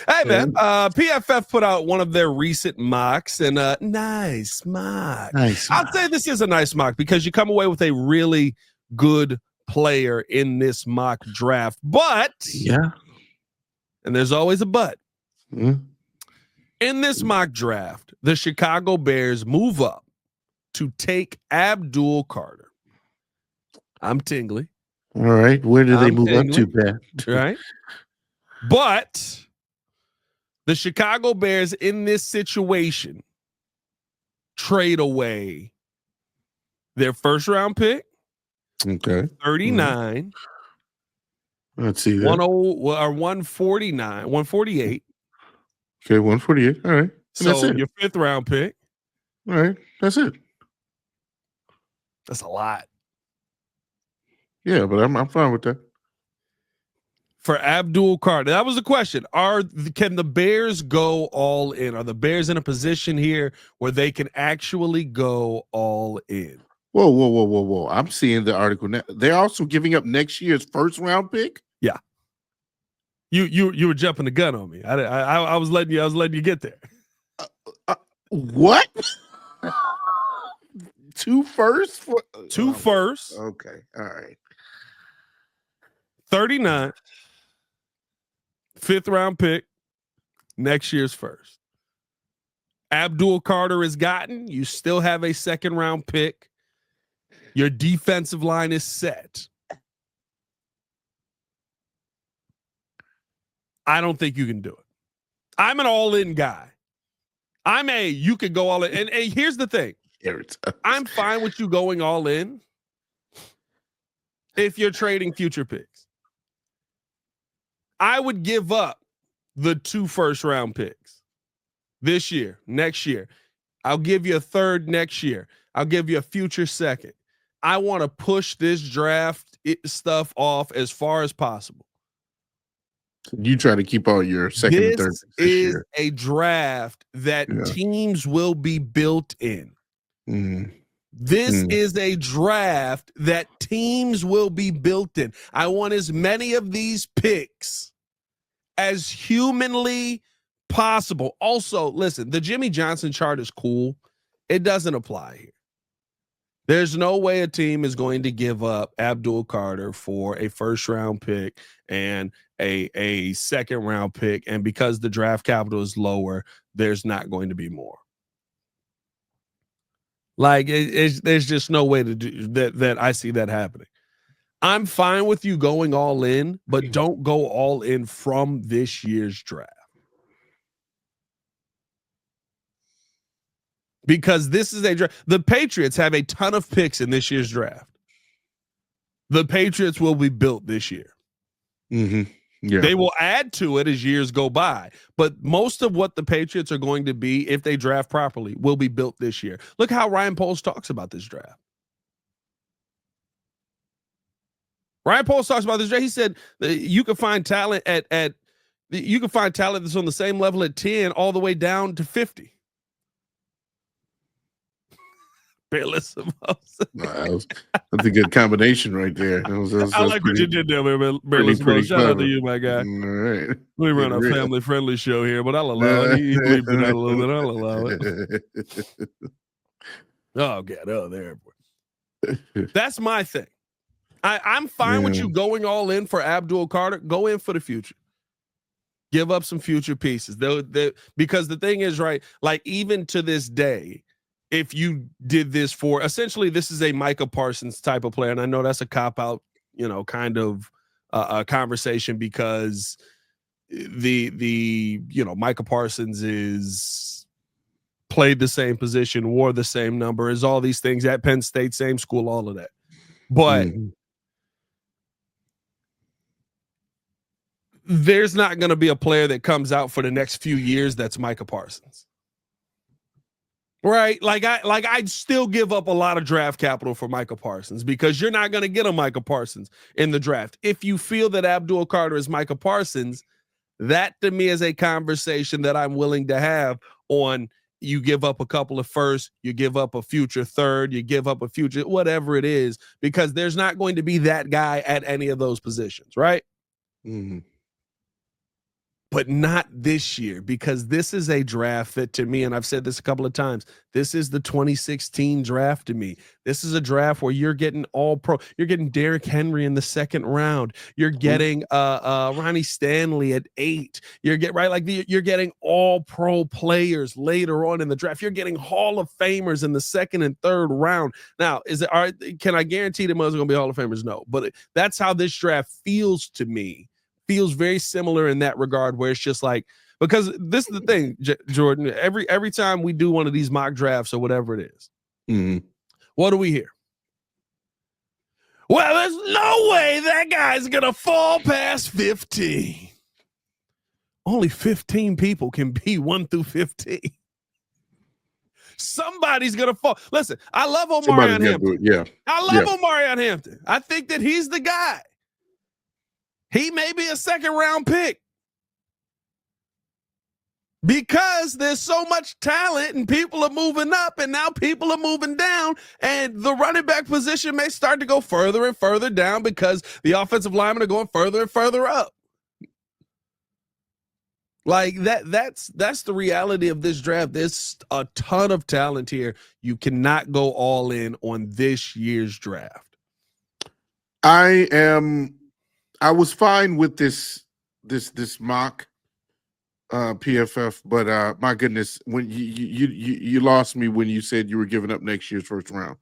Hey, man, PFF put out one of their recent mocks, and nice mock. I'll say this is a nice mock because you come away with a really good player in this mock draft. But, and there's always a but. In this mock draft, the Chicago Bears move up to take Abdul Carter. I'm tingly. All right. Where do they move up to, Ben? Right. But the Chicago Bears in this situation trade away their first round pick. Okay. 39. Let's see that. 149, 148. Okay, 148. All right. So your fifth round pick. All right. That's it. That's a lot. Yeah, but I'm fine with that. For Abdul Carter, that was the question. Can the Bears go all in? Are the Bears in a position here where they can actually go all in? Whoa. I'm seeing the article now. They're also giving up next year's first round pick? Yeah. You were jumping the gun on me. I was letting you get there. What? Two firsts? Two firsts. Okay. All right. 39. Fifth round pick. Next year's first. Abdul Carter is gotten. You still have a second round pick. Your defensive line is set. I don't think you can do it. I'm an all-in guy. You could go all in. And here's the thing. I'm fine with you going all in if you're trading future picks. I would give up the 2 first-round picks this year, next year. I'll give you a third next year. I'll give you a future second. I want to push this draft stuff off as far as possible. You try to keep all your second and third. This is a draft that teams will be built in. This is a draft that teams will be built in. I want as many of these picks as humanly possible. Also, listen, the Jimmy Johnson chart is cool. It doesn't apply here. There's no way a team is going to give up Abdul Carter for a first-round pick and a second-round pick, and because the draft capital is lower, there's not going to be more. Like, there's just no way to do that I see that happening. I'm fine with you going all in, but don't go all in from this year's draft. Because this is a draft. The Patriots have a ton of picks in this year's draft. The Patriots will be built this year. Yeah. They will add to it as years go by. But most of what the Patriots are going to be, if they draft properly, will be built this year. Look how Ryan Poles talks about this draft. Ryan Poles talks about this draft. He said you can find talent you can find talent that's on the same level at 10 all the way down to 50. That's a good combination right there. I like what you did there, man. Shout out to you, my guy. All right. We run a family-friendly show here, but I'll allow it. He bleeped it out a little bit. I'll allow it. Oh, God. Oh, there. That's my thing. I'm fine with you going all in for Abdul Carter. Go in for the future. Give up some future pieces. Because the thing is, right, like even to this day, if you did this for essentially, this is a Micah Parsons type of player. And I know that's a cop out, kind of a conversation because Micah Parsons is played the same position, wore the same number, is all these things at Penn State, same school, all of that. But there's not going to be a player that comes out for the next few years that's Micah Parsons. Right, I'd still give up a lot of draft capital for Micah Parsons because you're not going to get a Micah Parsons in the draft. If you feel that Abdul Carter is Micah Parsons, that to me is a conversation that I'm willing to have on. You give up a couple of firsts, you give up a future third, you give up a future whatever it is, because there's not going to be that guy at any of those positions, right? but not this year, because this is a draft that, to me, and I've said this a couple of times, this is the 2016 draft to me. This is a draft where you're getting all pro. You're getting Derrick Henry in the second round. You're getting Ronnie Stanley at 8. You're getting all pro players later on in the draft. You're getting Hall of Famers in the second and third round. Now, can I guarantee them going to be Hall of Famers? No, but that's how this draft feels to me. Feels very similar in that regard, where it's just like, because this is the thing, Jordan, every time we do one of these mock drafts or whatever it is, what do we hear? Well, there's no way that guy's gonna fall past 15. Only 15 people can be 1 through 15. Somebody's gonna fall. Listen, I love Omarion Hampton. Yeah, I love Omarion Hampton. I think that he's the guy. He may be a second round pick because there's so much talent and people are moving up and now people are moving down, and the running back position may start to go further and further down because the offensive linemen are going further and further up. Like that's the reality of this draft. There's a ton of talent here. You cannot go all in on this year's draft. I was fine with this mock PFF, but my goodness, when you lost me when you said you were giving up next year's first round,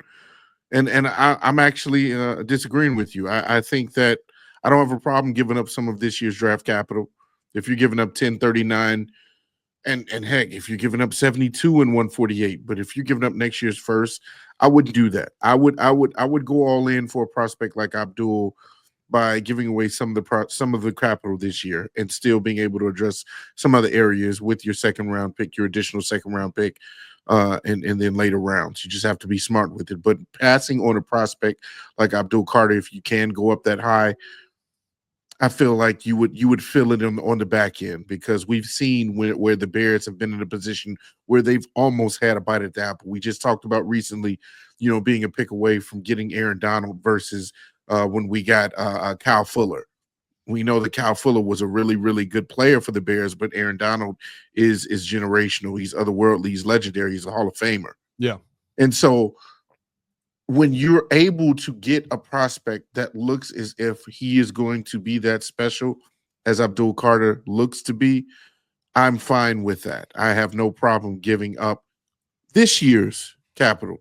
and I'm actually disagreeing with you. I think that I don't have a problem giving up some of this year's draft capital if you're giving up 1039, and heck, if you're giving up 72 and 148. But if you're giving up next year's first, I wouldn't do that. I would go all in for a prospect like Abdul, by giving away some of the capital this year and still being able to address some other areas with your second round pick, your additional second round pick, and then later rounds. You just have to be smart with it. But passing on a prospect like Abdul Carter, if you can go up that high, I feel like you would feel it on the back end, because we've seen where the Bears have been in a position where they've almost had a bite at the apple. We just talked about recently, being a pick away from getting Aaron Donald versus when we got Kyle Fuller. We know that Kyle Fuller was a really, really good player for the Bears, but Aaron Donald is generational. He's otherworldly. He's legendary. He's a Hall of Famer. Yeah. And so when you're able to get a prospect that looks as if he is going to be that special as Abdul Carter looks to be, I'm fine with that. I have no problem giving up this year's capital.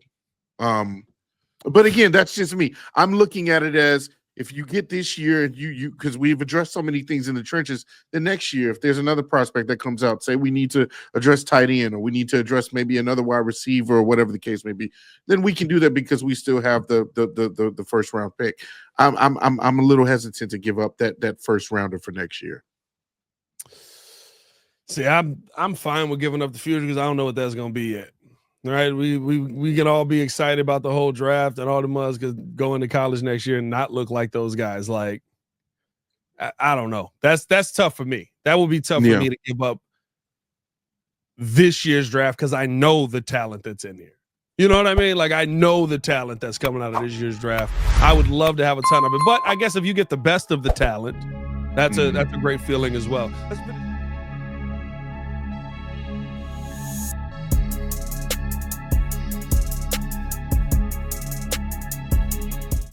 But again, that's just me. I'm looking at it as, if you get this year and you because we've addressed so many things in the trenches, the next year, if there's another prospect that comes out, say we need to address tight end, or we need to address maybe another wide receiver, or whatever the case may be, then we can do that because we still have the first round pick. I'm a little hesitant to give up that first rounder for next year. See, I'm fine with giving up the future because I don't know what that's going to be yet. All right, we can all be excited about the whole draft and all the mugs go into college next year and not look like those guys. Like, I don't know. That's tough for me. That would be tough for me to give up this year's draft because I know the talent that's in here. You know what I mean? Like, I know the talent that's coming out of this year's draft. I would love to have a ton of it, but I guess if you get the best of the talent, that's a great feeling as well.